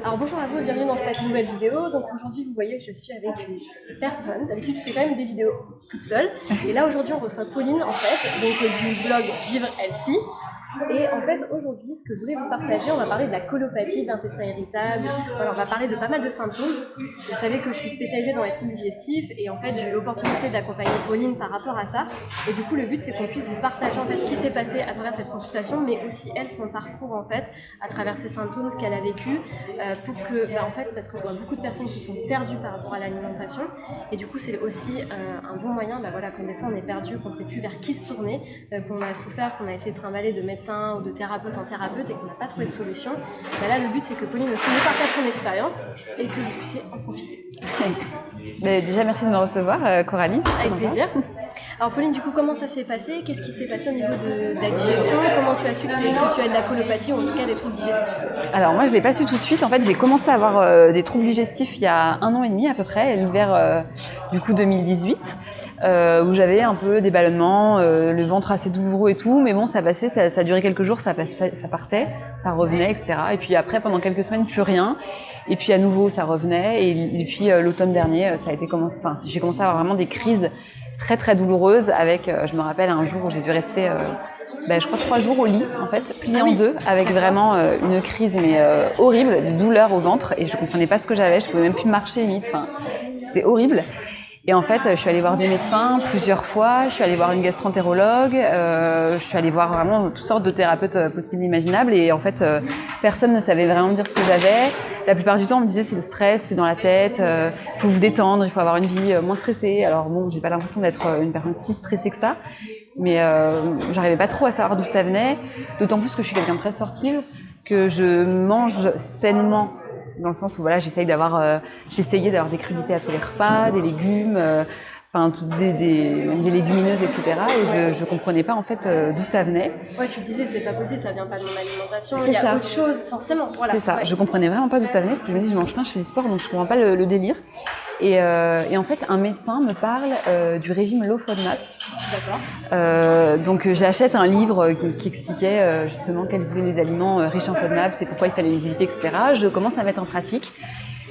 Alors bonjour à vous et bienvenue dans cette nouvelle vidéo. Donc aujourd'hui vous voyez que je suis avec une personne. D'habitude je fais quand même des vidéos toute seule. Et là aujourd'hui on reçoit Pauline en fait, donc du blog Vivre Healthy. Et en fait aujourd'hui ce que je voulais vous partager, on va parler de la colopathie, de l'intestin irritable. Voilà, on va parler de pas mal de symptômes. Vous savez que je suis spécialisée dans les troubles digestifs et en fait j'ai eu l'opportunité d'accompagner Pauline par rapport à ça. Et du coup le but c'est qu'on puisse vous partager en fait ce qui s'est passé à travers cette consultation, mais aussi elle, son parcours en fait, à travers ses symptômes, ce qu'elle a vécu. Pour que, en fait, parce que je vois beaucoup de personnes qui sont perdues par rapport à l'alimentation, et du coup c'est aussi un bon moyen, voilà, quand des fois on est perdu, qu'on ne sait plus vers qui se tourner, qu'on a souffert, qu'on a été trimballé de médecin ou de thérapeute en thérapeute et qu'on n'a pas trouvé de solution. Là le but c'est que Pauline aussi nous partage son expérience et que vous puissiez en profiter. Déjà merci de me recevoir, Coralie. Avec plaisir. Alors Pauline, du coup, comment ça s'est passé? Qu'est-ce qui s'est passé au niveau de la digestion? Comment tu as su que tu as de la colopathie ou en tout cas des troubles digestifs? Alors moi je ne l'ai pas su tout de suite. En fait j'ai commencé à avoir des troubles digestifs il y a 1 an et demi à peu près, l'hiver du coup 2018, où j'avais un peu des ballonnements, le ventre assez douloureux et tout, mais bon ça passait, ça durait quelques jours, ça partait, ça revenait, etc. Et puis après pendant quelques semaines plus rien. Et puis à nouveau ça revenait et puis l'automne dernier j'ai commencé à avoir vraiment des crises très très douloureuse avec, je me rappelle un jour où j'ai dû rester, je crois 3 jours au lit en fait, pliée en deux, avec vraiment une crise horrible, de douleur au ventre et je comprenais pas ce que j'avais, je pouvais même plus marcher limite, c'était horrible. Et en fait, je suis allée voir des médecins plusieurs fois, je suis allée voir une gastroentérologue, je suis allée voir vraiment toutes sortes de thérapeutes possibles et imaginables et en fait, personne ne savait vraiment me dire ce que j'avais. La plupart du temps, on me disait c'est le stress, c'est dans la tête, faut vous détendre, il faut avoir une vie moins stressée. Alors bon, j'ai pas l'impression d'être une personne si stressée que ça, mais j'arrivais pas trop à savoir d'où ça venait, d'autant plus que je suis quelqu'un de très sportive, que je mange sainement. Dans le sens où voilà, j'essayais d'avoir des crudités à tous les repas, des légumes, même des légumineuses, etc. Et je comprenais pas en fait d'où ça venait. Ouais, tu disais c'est pas possible, ça vient pas de mon alimentation, il y a autre chose forcément. Voilà. C'est ça, je comprenais vraiment pas d'où ça venait, parce que je me dis je mange sain, je fais du sport, donc je comprends pas le délire. Et en fait, un médecin me parle du régime low FODMAP. D'accord. Donc j'achète un livre qui expliquait justement quels étaient les aliments riches en FODMAP, c'est pourquoi il fallait les éviter, etc. Je commence à mettre en pratique.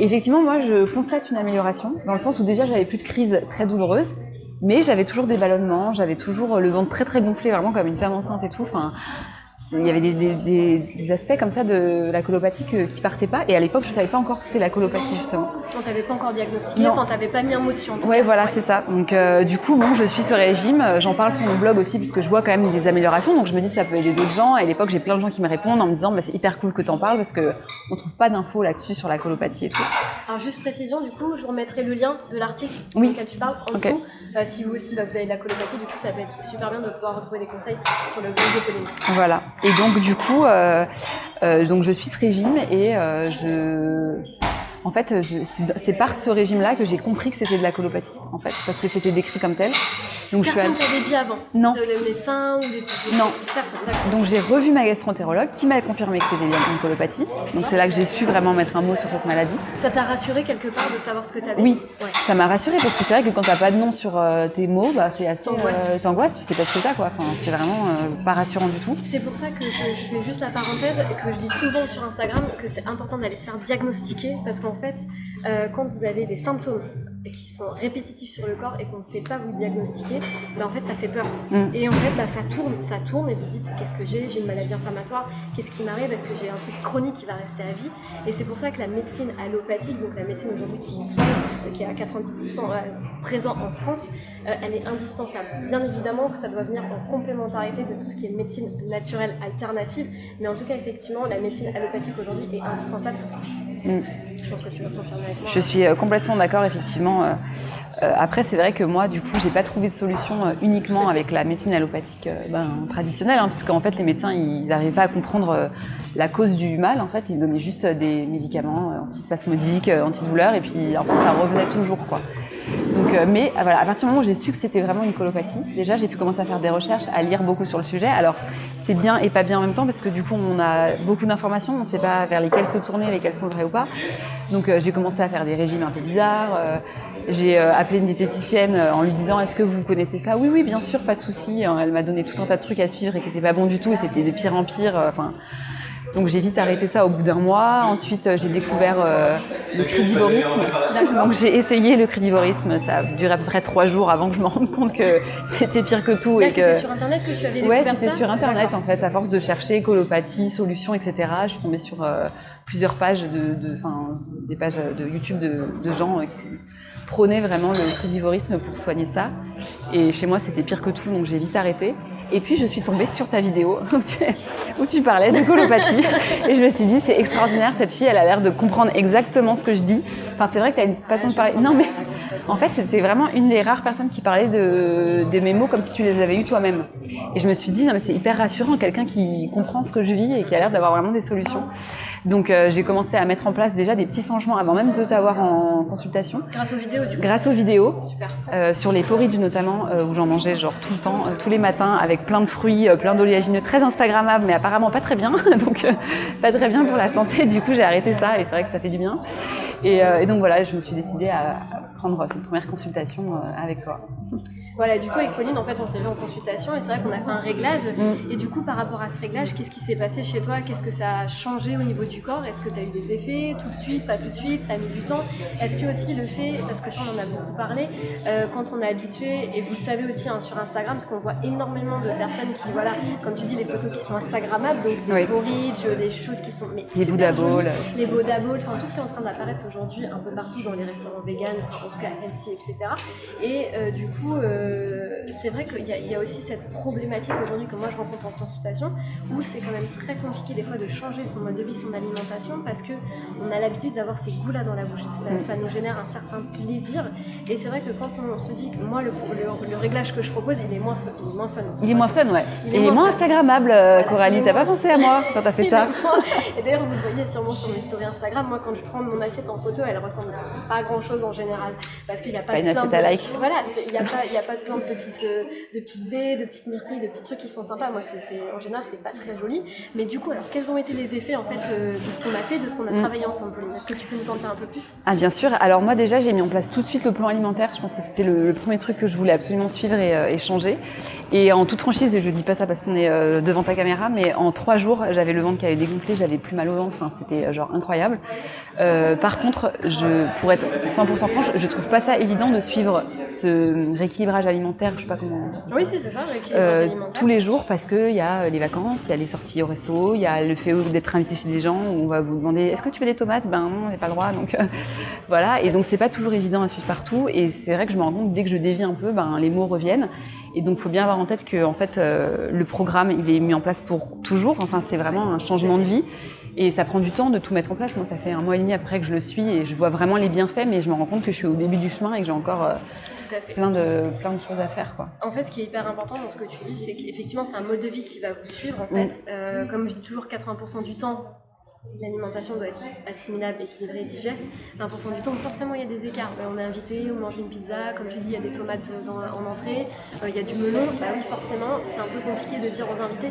Et effectivement, moi, je constate une amélioration, dans le sens où déjà, j'avais plus de crises très douloureuses, mais j'avais toujours des ballonnements, j'avais toujours le ventre très très gonflé, vraiment comme une femme enceinte et tout. Il y avait des aspects comme ça de la colopathie qui partaient pas. Et à l'époque, je savais pas encore que c'était la colopathie, justement. On t'avait pas encore diagnostiqué, on t'avait pas mis un mot dessus. Ouais, voilà, c'est ça. Donc, du coup, bon, je suis ce régime. J'en parle sur mon blog aussi, parce que je vois quand même des améliorations. Donc, je me dis, ça peut aider d'autres gens. Et à l'époque, j'ai plein de gens qui me répondent en me disant, c'est hyper cool que t'en parles, parce que on trouve pas d'infos là-dessus sur la colopathie et tout. Alors, juste précision, du coup, je vous remettrai le lien de l'article auquel tu parles en dessous. Si vous aussi, vous avez de la colopathie, du coup, ça peut être super bien de pouvoir retrouver des conseils sur le blog de Pauline. Voilà. Et donc, du coup, donc je suis ce régime et en fait, c'est par ce régime-là que j'ai compris que c'était de la colopathie, en fait, parce que c'était décrit comme tel. Donc personne t'avait dit avant? Non. Le médecin ou non. Personne. Donc j'ai revu ma gastroentérologue qui m'a confirmé que c'était une colopathie. Donc c'est là que j'ai su vraiment mettre un mot sur cette maladie. Ça t'a rassuré quelque part de savoir ce que t'avais? Oui, ça m'a rassurée parce que c'est vrai que quand t'as pas de nom sur tes mots, c'est assez t'angoisses, tu sais pas ce que t'as quoi. C'est vraiment pas rassurant du tout. C'est pour ça que je fais juste la parenthèse et que je dis souvent sur Instagram que c'est important d'aller se faire diagnostiquer parce qu'en fait, quand vous avez des symptômes qui sont répétitifs sur le corps et qu'on ne sait pas vous diagnostiquer, en fait ça fait peur. Et en fait ça tourne et vous dites qu'est-ce que j'ai une maladie inflammatoire, qu'est-ce qui m'arrive, est-ce que j'ai un truc chronique qui va rester à vie. Et c'est pour ça que la médecine allopathique, donc la médecine aujourd'hui qui nous soigne, qui est à 90% présent en France, elle est indispensable. Bien évidemment que ça doit venir en complémentarité de tout ce qui est médecine naturelle alternative, mais en tout cas effectivement la médecine allopathique aujourd'hui est indispensable pour ça. Je pense que tu vas confirmer avec moi. Je suis complètement d'accord, effectivement. Après, c'est vrai que moi, du coup, j'ai pas trouvé de solution uniquement avec la médecine allopathique traditionnelle, puisqu'en fait, les médecins, ils n'arrivaient pas à comprendre la cause du mal. En fait, ils me donnaient juste des médicaments antispasmodiques, antidouleurs, et puis en fait, ça revenait toujours, quoi. Donc, mais voilà, à partir du moment où j'ai su que c'était vraiment une colopathie, déjà, j'ai pu commencer à faire des recherches, à lire beaucoup sur le sujet. Alors, c'est bien et pas bien en même temps, parce que du coup, on a beaucoup d'informations, on ne sait pas vers lesquelles se tourner, lesquelles sont vraies ou pas. Donc, j'ai commencé à faire des régimes un peu bizarres. J'ai appelé une diététicienne en lui disant « Est-ce que vous connaissez ça ?» Oui, bien sûr, pas de souci. Elle m'a donné tout un tas de trucs à suivre et qui n'étaient pas bons du tout, et c'était de pire en pire. Donc j'ai vite arrêté ça au bout d'un mois. Ensuite, j'ai découvert le crudivorisme. Donc j'ai essayé le crudivorisme. Ça a duré à peu près 3 jours avant que je me rende compte que c'était pire que tout. Là, c'était sur Internet que tu avais découvert ça? Ouais, c'était sur Internet en fait. À force de chercher colopathie, solutions, etc., je suis tombée sur plusieurs pages des pages de YouTube de gens qui prônaient vraiment le crudivorisme pour soigner ça. Et chez moi, c'était pire que tout, donc j'ai vite arrêté. Et puis je suis tombée sur ta vidéo où tu parlais de colopathie et je me suis dit c'est extraordinaire, cette fille elle a l'air de comprendre exactement ce que je dis. Enfin c'est vrai que tu as une façon de parler. Non mais en fait c'était vraiment une des rares personnes qui parlait de mes mots comme si tu les avais eus toi-même. Et je me suis dit non mais c'est hyper rassurant, quelqu'un qui comprend ce que je vis et qui a l'air d'avoir vraiment des solutions. Donc j'ai commencé à mettre en place déjà des petits changements avant même de t'avoir en consultation. Grâce aux vidéos du coup. Grâce aux vidéos. Super. Sur les porridge notamment, où j'en mangeais genre tout le temps, tous les matins, avec plein de fruits, plein d'oléagineux, très instagrammables, mais apparemment pas très bien, donc pas très bien pour la santé. Du coup j'ai arrêté ça et c'est vrai que ça fait du bien. Et donc voilà, je me suis décidée à prendre cette première consultation avec toi. Voilà, du coup avec Pauline, en fait, on s'est vu en consultation et c'est vrai qu'on a fait un réglage. Et du coup, par rapport à ce réglage, qu'est-ce qui s'est passé chez toi? Qu'est-ce que ça a changé au niveau du corps? Est-ce que tu as eu des effets tout de suite, pas tout de suite? Ça a mis du temps? Est-ce que aussi le fait, parce que ça on en a beaucoup parlé, quand on est habitué, et vous le savez aussi hein, sur Instagram, parce qu'on voit énormément de personnes qui, voilà, comme tu dis, les photos qui sont instagrammables, donc des porridge, des choses qui sont... Les Buddha Bowls. Les Buddha Bowls, enfin tout ce qui est en train d'apparaître aujourd'hui un peu partout dans les restaurants véganes, enfin, en tout cas healthy, etc. Et du coup... c'est vrai qu'il y a aussi cette problématique aujourd'hui que moi je rencontre en consultation où c'est quand même très compliqué des fois de changer son mode de vie, son alimentation parce qu'on a l'habitude d'avoir ces goûts-là dans la bouche. Ça nous génère un certain plaisir et c'est vrai que quand on se dit que moi le réglage que je propose il est moins fun. Il est moins fun, ouais. Il est moins instagrammable, Coralie. T'as pas pensé à moi quand t'as fait ça? Et d'ailleurs vous le voyez sûrement sur mes stories Instagram, moi quand je prends mon assiette en photo elle ressemble pas à grand chose en général parce qu'il n'y a pas une assiette à like. Voilà, il n'y a pas plein de petites baies, de petites myrtilles, de petits trucs qui sont sympas. Moi, en général, c'est pas très joli. Mais du coup, alors, quels ont été les effets en fait de ce qu'on a fait, de ce qu'on a travaillé ensemble, Pauline? Est-ce que tu peux nous en dire un peu plus? Ah, bien sûr. Alors moi, déjà, j'ai mis en place tout de suite le plan alimentaire. Je pense que c'était le premier truc que je voulais absolument suivre et changer. Et en toute franchise, et je dis pas ça parce qu'on est devant ta caméra, mais en 3 jours, j'avais le ventre qui avait dégonflé, j'avais plus mal au ventre. Enfin, c'était genre incroyable. Par contre, pour être 100% franche, je trouve pas ça évident de suivre ce rééquilibrage alimentaire, je sais pas comment on dit ça. Oui, c'est ça, rééquilibrage alimentaire. Tous les jours parce qu'il y a les vacances, il y a les sorties au resto, il y a le fait d'être invité chez des gens où on va vous demander est-ce que tu veux des tomates? Ben non, on n'a pas le droit, donc voilà. Et donc c'est pas toujours évident à suivre partout et c'est vrai que je me rends compte dès que je dévie un peu, ben les mots reviennent. Et donc il faut bien avoir en tête que en fait le programme il est mis en place pour toujours. Enfin c'est vraiment un changement de vie. Et ça prend du temps de tout mettre en place. Moi, ça fait 1 mois et demi après que je le suis et je vois vraiment les bienfaits, mais je me rends compte que je suis au début du chemin et que j'ai encore plein de choses à faire, quoi. En fait, ce qui est hyper important dans ce que tu dis, c'est qu'effectivement, c'est un mode de vie qui va vous suivre. En fait, comme je dis toujours, 80% du temps, l'alimentation doit être assimilable, équilibrée, digeste. 20% du temps, forcément, il y a des écarts. On est invité, on mange une pizza, comme tu dis, il y a des tomates en entrée, il y a du melon. Bah oui, forcément, c'est un peu compliqué de dire aux invités,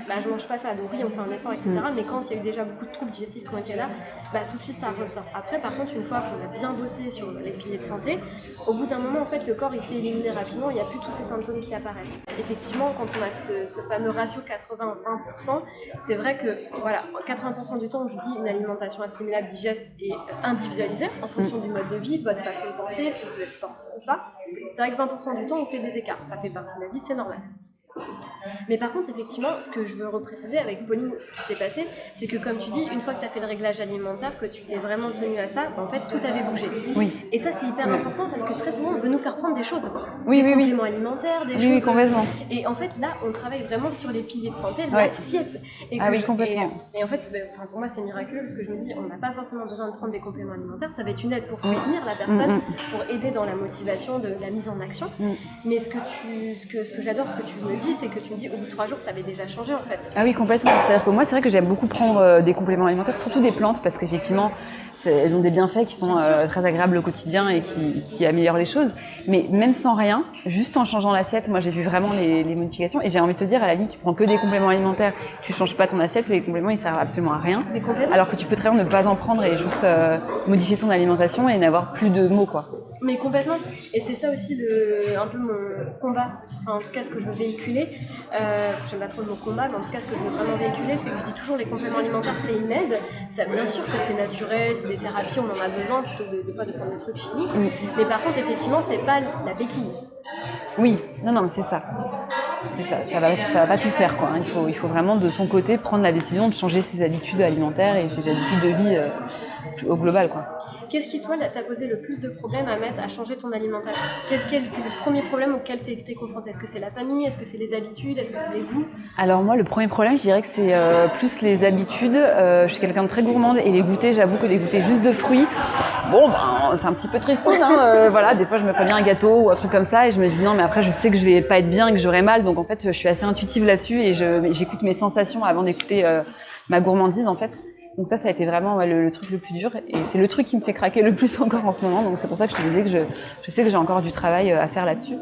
bah je mange pas ça, donc oui, on fait un effort, etc. Mais quand il y a eu déjà beaucoup de troubles digestifs qui ont été là, bah tout de suite ça ressort. Après, par contre, une fois qu'on a bien bossé sur les piliers de santé, au bout d'un moment, en fait, le corps il s'est éliminé rapidement, il n'y a plus tous ces symptômes qui apparaissent. Effectivement, quand on a ce fameux ratio 80-20%, c'est vrai que voilà, 80% du temps, je dis une alimentation assimilable, digeste et individualisée en fonction du mode de vie, de votre façon de penser, si vous êtes sportif ou pas. C'est vrai que 20% du temps, on fait des écarts. Ça fait partie de la vie, c'est normal. Mais par contre, effectivement, ce que je veux repréciser avec Pauline, ce qui s'est passé, c'est que comme tu dis, une fois que tu as fait le réglage alimentaire, que tu t'es vraiment tenu à ça, en fait, tout avait bougé. Oui. Et ça, c'est hyper important parce que très souvent, on veut nous faire prendre des choses. Oui, des compléments alimentaires, des choses. Oui, complètement. Et en fait, là, on travaille vraiment sur les piliers de santé, l'assiette. Oui, complètement. Et en fait, pour moi, c'est miraculeux parce que je me dis, on n'a pas forcément besoin de prendre des compléments alimentaires. Ça va être une aide pour soutenir la personne, pour aider dans la motivation de la mise en action. Mais ce que j'adore, ce que tu me dis, c'est que tu me dis, au bout de 3 jours, ça avait déjà changé en fait. Ah oui, complètement. C'est-à-dire que moi, c'est vrai que j'aime beaucoup prendre des compléments alimentaires, surtout des plantes, parce qu'effectivement, elles ont des bienfaits qui sont très agréables au quotidien et qui améliorent les choses. Mais même sans rien, juste en changeant l'assiette, moi j'ai vu vraiment les modifications. Et j'ai envie de te dire, à la limite, tu prends que des compléments alimentaires, tu changes pas ton assiette, les compléments ils servent absolument à rien. Alors que tu peux très bien ne pas en prendre et juste modifier ton alimentation et n'avoir plus de mots, quoi. Mais complètement. Et c'est ça aussi un peu mon combat. Enfin, en tout cas, ce que je veux véhiculer. J'aime pas trop le mot combat, mais en tout cas, ce que je veux vraiment véhiculer, c'est que je dis toujours les compléments alimentaires, c'est une aide. Ça, bien sûr que c'est naturel, c'est des thérapies, on en a besoin plutôt que de prendre des trucs chimiques. Mais par contre, effectivement, c'est pas la béquille. Oui, non, mais c'est ça. C'est ça, ça va pas tout faire, quoi. Il faut vraiment de son côté prendre la décision de changer ses habitudes alimentaires et ses habitudes de vie au global, quoi. Qu'est-ce qui, toi, t'a posé le plus de problèmes à changer ton alimentation? Quel était le premier problème auquel t'es confronté? Est-ce que c'est la famille? Est-ce que c'est les habitudes? Est-ce que c'est les goûts? Alors moi, le premier problème, je dirais que c'est plus les habitudes. Je suis quelqu'un de très gourmande et les goûters, j'avoue que les goûters juste de fruits, bon, c'est un petit peu tristoun, hein. Voilà, des fois, je me ferais bien un gâteau ou un truc comme ça et je me dis non, mais après, je sais que je vais pas être bien et que j'aurai mal. Donc en fait, je suis assez intuitive là-dessus et j'écoute mes sensations avant d'écouter ma gourmandise, en fait. Donc ça a été vraiment le truc le plus dur et c'est le truc qui me fait craquer le plus encore en ce moment. Donc c'est pour ça que je te disais que je sais que j'ai encore du travail à faire là-dessus.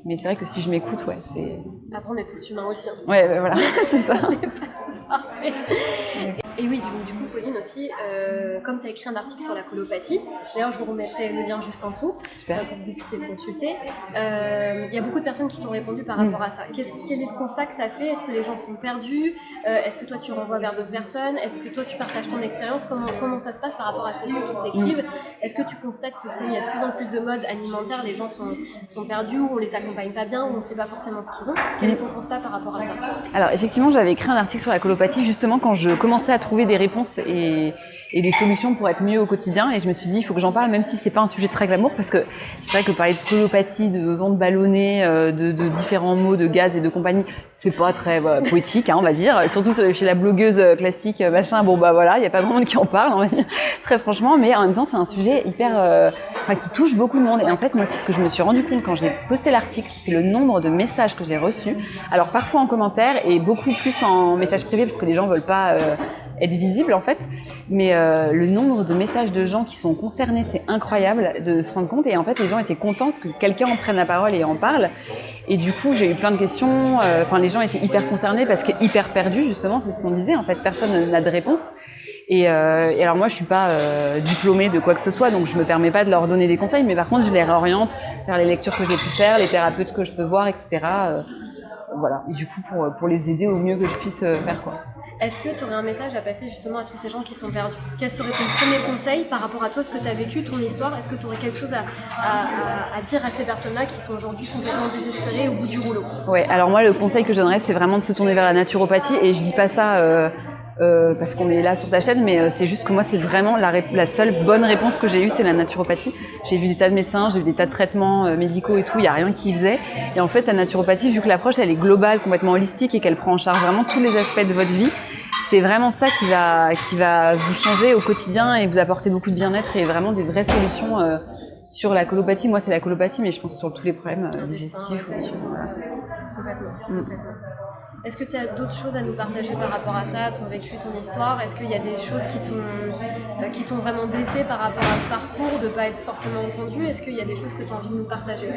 Mais c'est vrai que si je m'écoute, ouais, c'est... Après, on est tous humains aussi. Hein. Ouais, voilà, c'est ça. On n'est pas tous parfaits. Et oui, du coup, Pauline aussi, comme tu as écrit un article sur la colopathie, d'ailleurs, je vous remettrai le lien juste en dessous pour que vous puissiez le consulter. Il y a beaucoup de personnes qui t'ont répondu par rapport à ça. Quel est le constat que tu as fait? Est-ce que les gens sont perdus? Est-ce que toi, tu renvoies vers d'autres personnes? Est-ce que toi, tu partages ton expérience? Comment ça se passe par rapport à ces gens qui t'écrivent? Est-ce que tu constates que comme il y a de plus en plus de modes alimentaires, les gens sont perdus, ou on les accompagne pas bien, ou on ne sait pas forcément ce qu'ils ont? Quel est ton constat par rapport à ça? Alors effectivement, j'avais écrit un article sur la colopathie justement quand je commençais à trouver des réponses et des solutions pour être mieux au quotidien, et je me suis dit il faut que j'en parle, même si c'est pas un sujet très glamour, parce que c'est vrai que parler de colopathie, de ventre ballonné, de différents mots, de gaz et de compagnie, c'est pas très poétique, hein, on va dire, surtout chez la blogueuse classique machin. Bon bah voilà, il y a pas grand monde qui en parle, on va dire, très franchement, mais en même temps c'est un sujet hyper qui touche beaucoup de monde. Et en fait moi, c'est ce que je me suis rendu compte quand j'ai posté l'article, c'est le nombre de messages que j'ai reçus, alors parfois en commentaire et beaucoup plus en message privé parce que les gens veulent pas être visibles en fait, mais le nombre de messages de gens qui sont concernés, c'est incroyable de se rendre compte. Et en fait les gens étaient contents que quelqu'un en prenne la parole et en parle, et du coup j'ai eu plein de questions. Les gens étaient hyper concernés parce qu'ils hyper perdus, justement, c'est ce qu'on disait, en fait personne n'a de réponse. Et alors moi je suis pas diplômée de quoi que ce soit, donc je me permets pas de leur donner des conseils, mais par contre je les réoriente vers les lectures que j'ai pu faire, les thérapeutes que je peux voir, etc. Voilà, et du coup pour les aider au mieux que je puisse faire, quoi. Est-ce que tu aurais un message à passer justement à tous ces gens qui sont perdus? Quel serait ton premier conseil par rapport à toi, ce que tu as vécu, ton histoire? Est-ce que tu aurais quelque chose à dire à ces personnes-là qui sont aujourd'hui complètement désespérées au bout du rouleau? Ouais, alors moi le conseil que je donnerais, c'est vraiment de se tourner vers la naturopathie, et je dis pas ça parce qu'on est là sur ta chaîne, mais c'est juste que moi c'est vraiment la seule bonne réponse que j'ai eue, c'est la naturopathie. J'ai vu des tas de médecins, j'ai vu des tas de traitements médicaux et tout, il n'y a rien qui y faisait. Et en fait la naturopathie, vu que l'approche elle est globale, complètement holistique, et qu'elle prend en charge vraiment tous les aspects de votre vie, c'est vraiment ça qui va vous changer au quotidien et vous apporter beaucoup de bien-être et vraiment des vraies solutions sur la colopathie. Moi c'est la colopathie, mais je pense sur tous les problèmes digestifs. Complètement. Est-ce que tu as d'autres choses à nous partager par rapport à ça, ton vécu, ton histoire? Est-ce qu'il y a des choses qui t'ont vraiment blessé par rapport à ce parcours, de ne pas être forcément entendu? Est-ce qu'il y a des choses que tu as envie de nous partager?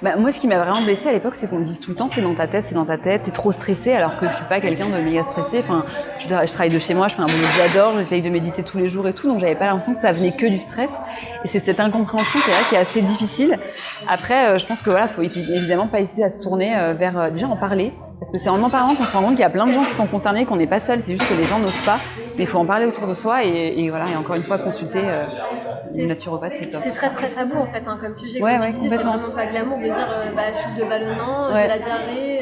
Moi, ce qui m'a vraiment blessée à l'époque, c'est qu'on me dise tout le temps c'est dans ta tête, t'es trop stressée, alors que je suis pas quelqu'un de méga stressé. Enfin, je travaille de chez moi, je fais un boulot que j'adore, j'essaye de méditer tous les jours et tout, donc j'avais pas l'impression que ça venait que du stress. Et c'est cette incompréhension qui est assez difficile. Après, je pense que voilà, faut évidemment pas hésiter à se tourner vers déjà en parler. Parce que c'est en parlant qu'on se rend compte qu'il y a plein de gens qui sont concernés, qu'on n'est pas seul, c'est juste que les gens n'osent pas. Mais il faut en parler autour de soi et voilà, et encore une fois consulter une naturopathe, c'est top. C'est très très tabou en fait, hein, comme sujet. Ouais, comme tu disais, c'est complètement. vraiment pas glamour de dire je souffre de ballonnement, j'ai la diarrhée,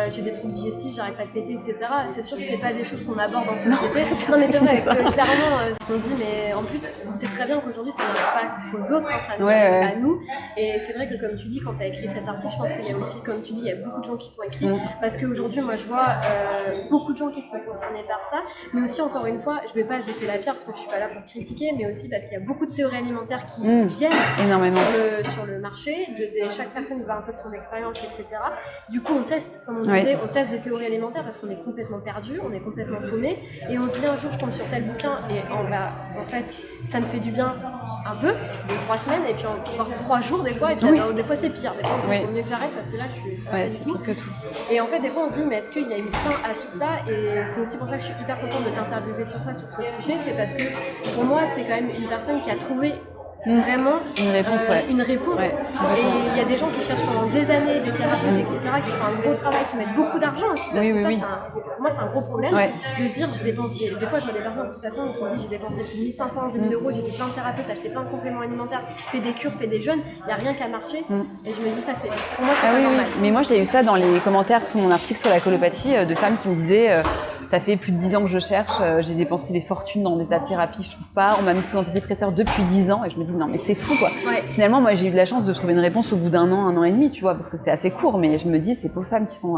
j'ai des troubles digestifs, j'arrête pas de péter, etc. C'est sûr que c'est pas des choses qu'on aborde en société. Non mais c'est vrai, que, clairement, on se dit, mais en plus, on sait très bien qu'aujourd'hui ça n'arrive pas qu'aux autres, hein, ça nous arrive à nous. Et c'est vrai que comme tu dis, quand tu as écrit cet article, je pense qu'il y a aussi, comme tu dis, il y a beaucoup de gens qui t'ont écrit. Parce qu'aujourd'hui, moi je vois beaucoup de gens qui sont concernés par ça, mais aussi encore une fois, je vais pas jeter la pierre parce que je suis pas là pour critiquer, mais aussi parce qu'il y a beaucoup de théories alimentaires qui viennent énormément sur le marché, chaque personne va un peu de son expérience, etc. Du coup, on teste, comme on disait, on teste des théories alimentaires parce qu'on est complètement perdu, on est complètement paumé, et on se dit un jour je tombe sur tel bouquin et en fait ça me fait du bien un peu, 2-3 semaines, et puis encore 3 jours des fois, et puis des fois c'est pire, des fois on se dit il faut mieux que j'arrête parce que là ça va c'est pas du pire que tout. Et en fait des fois on se dit mais est-ce qu'il y a une fin à tout ça, et c'est aussi pour ça que je suis hyper contente de t'interviewer sur ça, sur ce sujet, c'est parce que pour moi t'es quand même une personne qui a trouvé vraiment une réponse. Et il y a des gens qui cherchent pendant des années, des thérapeutes, etc., qui font un gros travail, qui mettent beaucoup d'argent aussi, parce que ça, pour moi c'est un gros problème de se dire je dépense des fois je vois des personnes en consultation qui me disent j'ai dépensé 1500, 2000 euros, j'ai fait plein de thérapeutes, acheté plein de compléments alimentaires, fait des cures, fait des jeûnes, il n'y a rien qui a marché, et je me dis ça c'est, pour moi c'est pas normal. Mais moi j'ai eu ça dans les commentaires sous mon article sur la colopathie, de femmes qui me disaient ça fait plus de 10 ans que je cherche, j'ai dépensé des fortunes dans des tas de thérapies, je trouve pas, on m'a mis sous antidépresseur depuis 10 ans, et je me dis non mais c'est fou quoi. Finalement moi j'ai eu de la chance de trouver une réponse au bout d'un an et demi, tu vois, parce que c'est assez court, mais je me dis ces pauvres femmes qui sont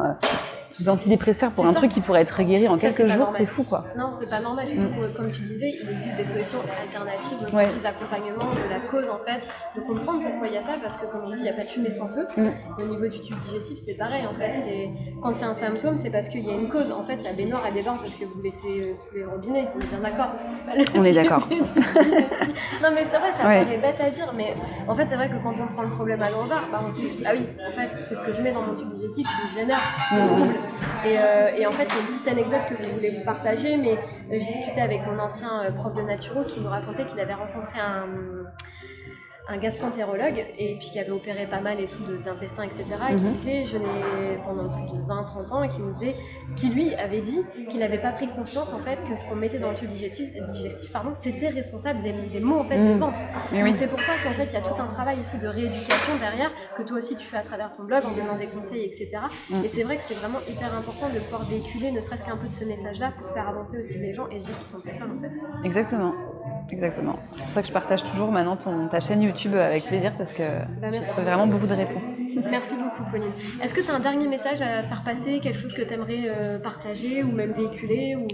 sous antidépresseurs pour un truc qui pourrait être guéri en quelques jours, c'est fou quoi. Non, c'est pas normal, comme tu disais, il existe des solutions alternatives d'accompagnement, de la cause en fait, de comprendre pourquoi il y a ça, parce que comme on dit, il n'y a pas de fumée sans feu. Au niveau du tube digestif, c'est pareil en fait, quand il y a un symptôme, c'est parce qu'il y a une cause. En fait, la baignoire elle déborde parce que vous laissez les robinets, on est bien d'accord. On est d'accord. Non mais c'est vrai, ça paraît bête à dire, mais en fait c'est vrai que quand on prend le problème à l'envers, on se dit ah oui, en fait c'est ce que je mets dans mon tube digestif qui me génère le trouble. Et en fait, il y a une petite anecdote que je voulais vous partager, mais je discutais avec mon ancien prof de naturo qui nous racontait qu'il avait rencontré un gastro-entérologue, et puis qui avait opéré pas mal et tout d'intestin, etc. Et qui disait, je n'ai pendant plus de 20-30 ans, et qui nous disait, qui lui avait dit qu'il n'avait pas pris conscience en fait que ce qu'on mettait dans le tube digestif c'était responsable des maux en fait des ventres. Donc c'est pour ça qu'en fait il y a tout un travail aussi de rééducation derrière, que toi aussi tu fais à travers ton blog en donnant des conseils, etc. Et c'est vrai que c'est vraiment hyper important de pouvoir véhiculer ne serait-ce qu'un peu de ce message-là pour faire avancer aussi les gens et se dire qu'ils sont pas seuls en fait. Exactement. C'est pour ça que je partage toujours maintenant ta chaîne YouTube avec plaisir, parce que j'ai trouvé vraiment beaucoup de réponses. Merci beaucoup Pauline. Est-ce que tu as un dernier message à faire passer, quelque chose que tu aimerais partager ou même véhiculer ou...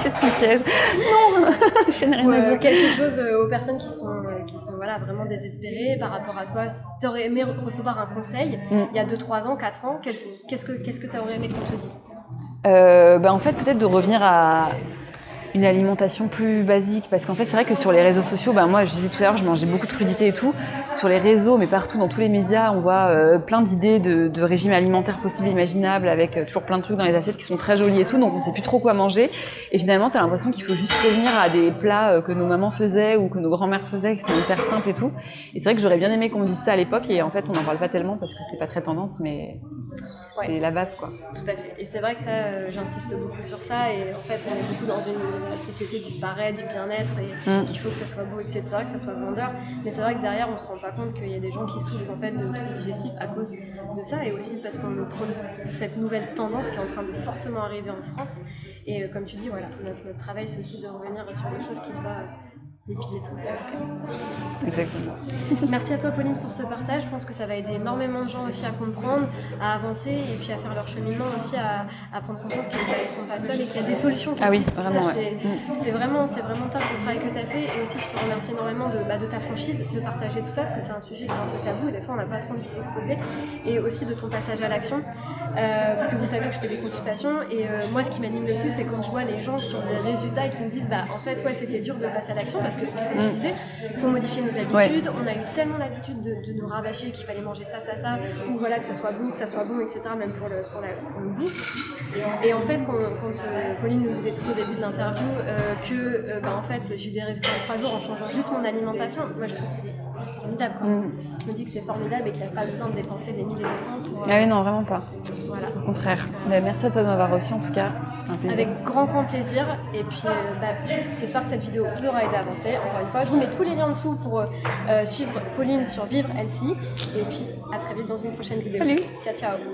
Qu'est-ce que piège? Non, je n'ai rien à dire. Quelque chose aux personnes qui sont voilà, vraiment désespérées par rapport à toi. Si tu aurais aimé recevoir un conseil il y a 2-3 ans, 4 ans, qu'est-ce que tu aurais aimé qu'on te dise? En fait, peut-être de revenir à une alimentation plus basique, parce qu'en fait c'est vrai que sur les réseaux sociaux, moi je disais tout à l'heure, je mangeais beaucoup de crudités et tout, sur les réseaux mais partout dans tous les médias on voit plein d'idées de régimes alimentaires possibles, imaginables, avec toujours plein de trucs dans les assiettes qui sont très jolis et tout, donc on sait plus trop quoi manger, et finalement t'as l'impression qu'il faut juste revenir à des plats que nos mamans faisaient ou que nos grands-mères faisaient, qui sont hyper simples et tout, et c'est vrai que j'aurais bien aimé qu'on me dise ça à l'époque, et en fait on n'en parle pas tellement parce que c'est pas très tendance, mais c'est la base quoi. Tout à fait, et c'est vrai que ça j'insiste beaucoup sur ça, et en fait on est beaucoup dans la société du paraître, du bien-être, et qu'il faut que ça soit beau, etc., que ça soit vendeur, mais c'est vrai que derrière on se rend pas compte qu'il y a des gens qui souffrent en fait de troubles digestifs à cause de ça, et aussi parce qu'on nous prône cette nouvelle tendance qui est en train de fortement arriver en France, et comme tu dis, voilà, notre travail c'est aussi de revenir sur des choses qui soient les piliers de santé. Exactement. Merci à toi Pauline pour ce partage, je pense que ça va aider énormément de gens aussi à comprendre, à avancer, et puis à faire leur cheminement aussi, à prendre conscience qu'ils ne sont pas seuls et qu'il y a des solutions qui existent. Vraiment, c'est vraiment top le travail que tu as fait, et aussi je te remercie énormément de ta franchise, de partager tout ça, parce que c'est un sujet qui est un peu tabou et des fois on n'a pas trop envie de s'exposer, et aussi de ton passage à l'action, parce que vous savez que je fais des consultations, et moi ce qui m'anime le plus c'est quand je vois les gens qui ont des résultats et qui me disent en fait c'était dur de passer à l'action, parce que comme je disais, il faut modifier nos habitudes, on a eu tellement l'habitude de nous rabâcher qu'il fallait manger ça, ou voilà, que ça soit beau, que ça soit bon, etc., même pour le goût. Et en fait, quand Pauline nous disait tout au début de l'interview en fait, j'ai eu des résultats en 3 jours en changeant juste mon alimentation, moi je trouve que c'est juste formidable. Je me dis que c'est formidable et qu'il n'y a pas besoin de dépenser des 1000 et des cents pour... Ah oui, non, vraiment pas. Voilà. Au contraire. Merci à toi de m'avoir reçu en tout cas, c'est un plaisir. Avec grand plaisir, et puis j'espère que cette vidéo vous aura aidé à avancer. Encore une fois, je vous mets tous les liens en dessous pour suivre Pauline sur Vivre Healthy, et puis à très vite dans une prochaine vidéo. Salut. Ciao.